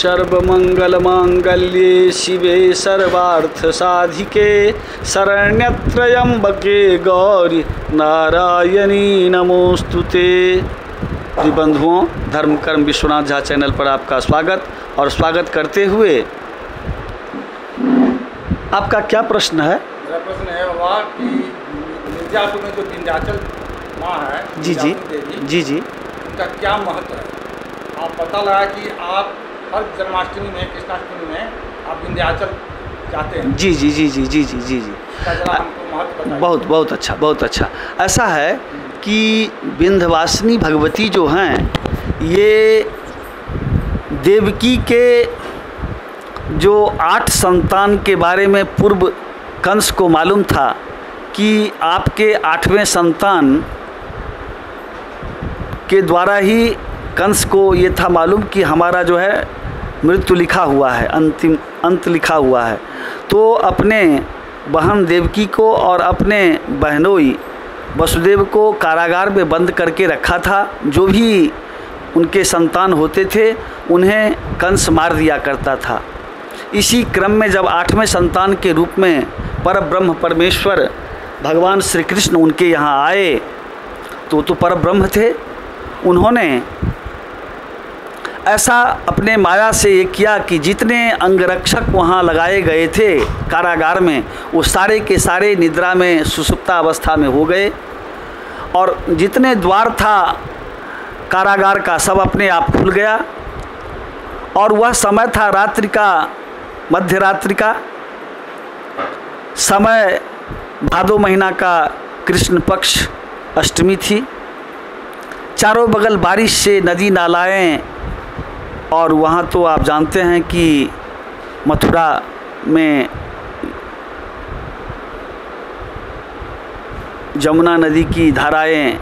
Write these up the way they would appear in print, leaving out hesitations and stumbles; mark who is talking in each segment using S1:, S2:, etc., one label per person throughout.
S1: सर्वमंगलमांगल्ये शिवे सर्वार्थसाधिके शरण्यत्र्यंबके गौरी नारायणी नमोस्तुते। बंधुओं, धर्म कर्म विश्वनाथ झा चैनल पर आपका स्वागत और स्वागत करते हुए आपका क्या प्रश्न है?
S2: मेरा प्रश्न है बाबा कि मिर्जापुर में जो विंध्याचल माँ है,
S1: जी जी जी जी,
S2: उनका क्या महत्व है? आप पता लगा कि आप हर जन्माष्टमी में, कृष्णाष्टमी में आप विंध्याचल जाते हैं।
S1: जी जी जी जी जी जी जी जी,
S2: हमको महत्व बताइए।
S1: बहुत बहुत अच्छा, बहुत अच्छा। ऐसा है कि विंध्यवासिनी भगवती जो हैं, ये देवकी के जो 8 संतान के बारे में पूर्व कंस को मालूम था कि आपके 8वें संतान के द्वारा ही कंस को ये था मालूम कि हमारा जो है मृत्यु लिखा हुआ है, अंतिम अंत लिखा हुआ है। तो अपने बहन देवकी को और अपने बहनोई वसुदेव को कारागार में बंद करके रखा था। जो भी उनके संतान होते थे उन्हें कंस मार दिया करता था। इसी क्रम में जब 8वें संतान के रूप में परब्रह्म परमेश्वर भगवान श्री कृष्ण उनके यहाँ आए तो परब्रह्म थे। उन्होंने ऐसा अपने माया से ये किया कि जितने अंगरक्षक वहाँ लगाए गए थे कारागार में, वो सारे के सारे निद्रा में सुषुप्ता अवस्था में हो गए और जितने द्वार था कारागार का सब अपने आप खुल गया। और वह समय था रात्रि का, मध्य रात्रि का समय, भादो महीना का कृष्ण पक्ष अष्टमी थी। चारों बगल बारिश से नदी नालाएं, और वहाँ तो आप जानते हैं कि मथुरा में जमुना नदी की धाराएं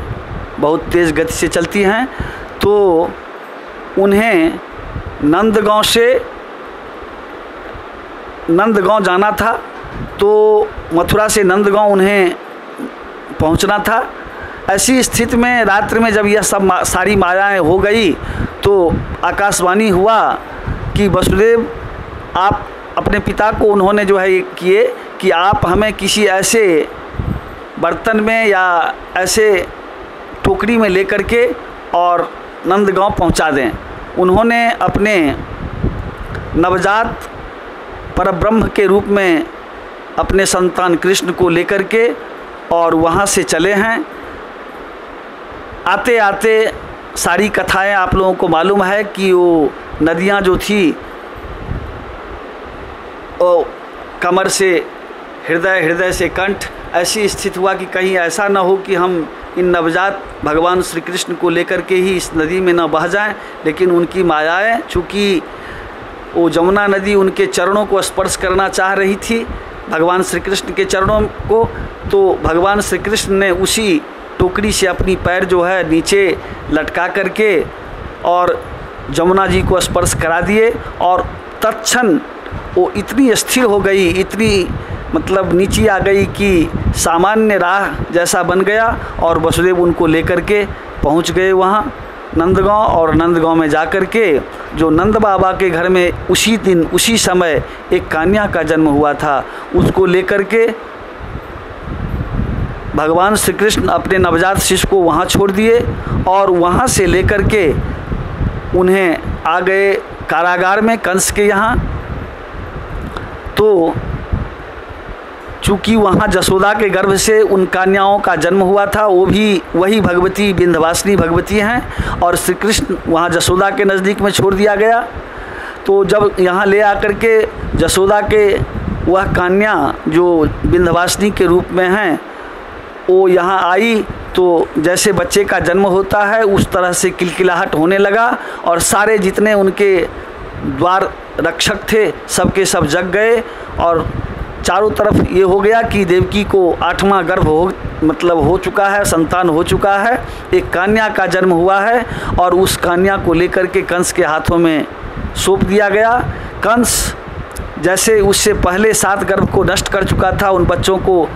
S1: बहुत तेज़ गति से चलती हैं। तो उन्हें नंदगांव जाना था, तो मथुरा से नंदगांव उन्हें पहुंचना था। ऐसी स्थिति में रात्रि में जब यह सब सारी मायाएं हो गई तो आकाशवाणी हुआ कि वसुदेव, आप अपने पिता को उन्होंने जो है ये किए कि आप हमें किसी ऐसे बर्तन में या ऐसे टोकरी में लेकर के और नंदगांव पहुंचा दें। उन्होंने अपने नवजात परब्रह्म के रूप में अपने संतान कृष्ण को लेकर के और वहाँ से चले हैं। आते आते सारी कथाएं आप लोगों को मालूम है कि वो नदियाँ जो थी वो कमर से हृदय, हृदय से कंठ, ऐसी स्थिति हुआ कि कहीं ऐसा न हो कि हम इन नवजात भगवान श्री कृष्ण को लेकर के ही इस नदी में न बह जाएं। लेकिन उनकी मायाएं, चूँकि वो जमुना नदी उनके चरणों को स्पर्श करना चाह रही थी, भगवान श्री कृष्ण के चरणों को, तो भगवान श्री कृष्ण ने उसी टोकरी से अपनी पैर जो है नीचे लटका करके और जमुना जी को स्पर्श करा दिए। और तत्क्षण वो इतनी स्थिर हो गई, इतनी मतलब नीचे आ गई कि सामान्य राह जैसा बन गया। और वसुदेव उनको लेकर के पहुंच गए वहाँ नंदगांव। और नंदगांव में जाकर के जो नंद बाबा के घर में उसी दिन उसी समय एक कन्या का जन्म हुआ था, उसको लेकर के भगवान श्री कृष्ण अपने नवजात शिशु को वहाँ छोड़ दिए और वहाँ से लेकर के उन्हें आ गए कारागार में कंस के यहाँ। तो चूँकि वहाँ जसोदा के गर्भ से उन कन्याओं का जन्म हुआ था, वो भी वही भगवती विंध्यवासिनी भगवती हैं, और श्री कृष्ण वहाँ जसोदा के नज़दीक में छोड़ दिया गया। तो जब यहाँ ले आकर के जसोदा के वह कन्या जो विंध्यवासिनी के रूप में हैं वो यहाँ आई, तो जैसे बच्चे का जन्म होता है उस तरह से किलकिलाहट होने लगा और सारे जितने उनके द्वार रक्षक थे सबके सब जग गए। और चारों तरफ ये हो गया कि देवकी को 8वां गर्भ हो चुका है, संतान हो चुका है, एक कन्या का जन्म हुआ है और उस कन्या को लेकर के कंस के हाथों में सौंप दिया गया। कंस जैसे उससे पहले 7 गर्भ को नष्ट कर चुका था, उन बच्चों को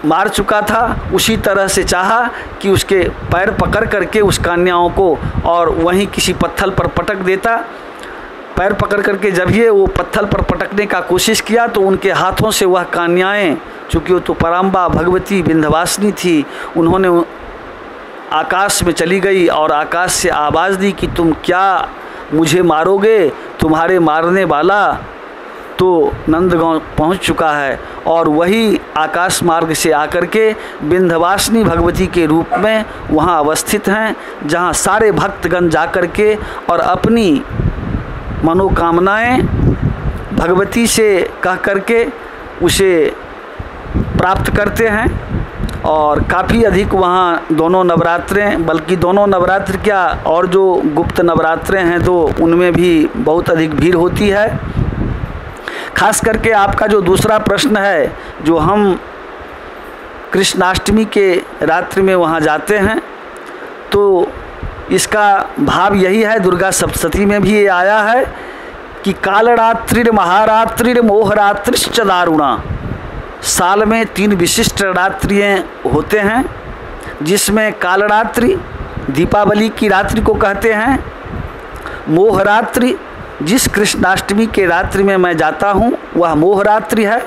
S1: मार चुका था, उसी तरह से चाहा कि उसके पैर पकड़ करके उस कन्याओं को और वहीं किसी पत्थर पर पटक देता। पैर पकड़ करके जब ये वो पत्थर पर पटकने का कोशिश किया तो उनके हाथों से वह कन्याएं, चूँकि वो तो पराम्बा भगवती विंध्यवासिनी थी, उन्होंने आकाश में चली गई और आकाश से आवाज़ दी कि तुम क्या मुझे मारोगे, तुम्हारे मारने वाला तो नंदगांव पहुंच चुका है। और वही आकाश मार्ग से आकर के विंध्यवासिनी भगवती के रूप में वहां अवस्थित हैं, जहां सारे भक्तगण जाकर के और अपनी मनोकामनाएं भगवती से कह करके उसे प्राप्त करते हैं। और काफ़ी अधिक वहाँ दोनों नवरात्रें, बल्कि दोनों नवरात्र क्या और जो गुप्त नवरात्रें हैं तो उनमें भी बहुत अधिक भीड़ होती है। खास करके आपका जो दूसरा प्रश्न है, जो हम कृष्णाष्टमी के रात्रि में वहाँ जाते हैं, तो इसका भाव यही है, दुर्गा सप्तशती में भी ये आया है कि कालरात्रिर महारात्रिर मोहरात्रिश्च दारुणा। साल में 3 विशिष्ट रात्रियाँ होते हैं, जिसमें कालरात्रि दीपावली की रात्रि को कहते हैं, मोहरात्रि जिस कृष्णाष्टमी के रात्रि में मैं जाता हूँ वह मोहरात्रि है।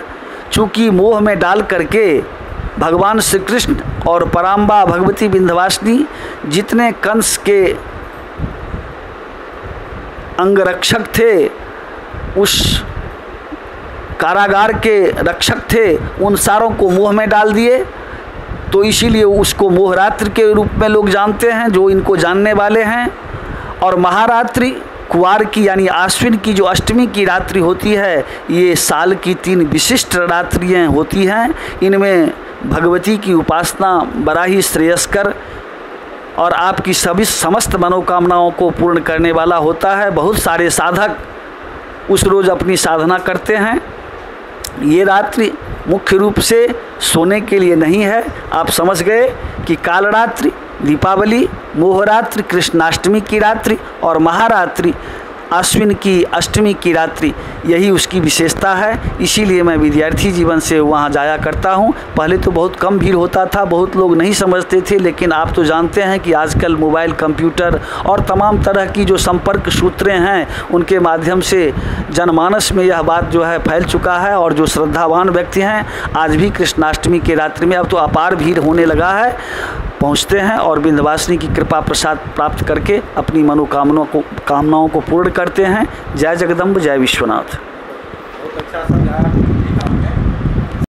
S1: चूँकि मोह में डाल करके भगवान श्री कृष्ण और पराम्बा भगवती विंध्यवासिनी जितने कंस के अंगरक्षक थे, उस कारागार के रक्षक थे, उन सारों को मोह में डाल दिए, तो इसीलिए उसको मोहरात्रि के रूप में लोग जानते हैं, जो इनको जानने वाले हैं। और महारात्रि कुवार की यानी आश्विन की जो अष्टमी की रात्रि होती है, ये साल की 3 विशिष्ट रात्रियाँ होती हैं। इनमें भगवती की उपासना बड़ा ही श्रेयस्कर और आपकी सभी समस्त मनोकामनाओं को पूर्ण करने वाला होता है। बहुत सारे साधक उस रोज़ अपनी साधना करते हैं। ये रात्रि मुख्य रूप से सोने के लिए नहीं है। आप समझ गए कि कालरात्रि दीपावली, मोहरात्रि कृष्णाष्टमी की रात्रि और महारात्रि अश्विन की अष्टमी की रात्रि, यही उसकी विशेषता है। इसीलिए मैं विद्यार्थी जीवन से वहाँ जाया करता हूँ। पहले तो बहुत कम भीड़ होता था, बहुत लोग नहीं समझते थे, लेकिन आप तो जानते हैं कि आजकल मोबाइल, कंप्यूटर और तमाम तरह की जो संपर्क सूत्रें हैं, उनके माध्यम से जनमानस में यह बात जो है फैल चुका है। और जो श्रद्धावान व्यक्ति हैं, आज भी कृष्णाष्टमी के रात्रि में अब तो अपार भीड़ होने लगा है, पहुँचते हैं और विंध्यवासिनी की कृपा प्रसाद प्राप्त करके अपनी कामनाओं को पूर्ण करते हैं। जय जगदम्ब, जय विश्वनाथ।
S2: बहुत अच्छा।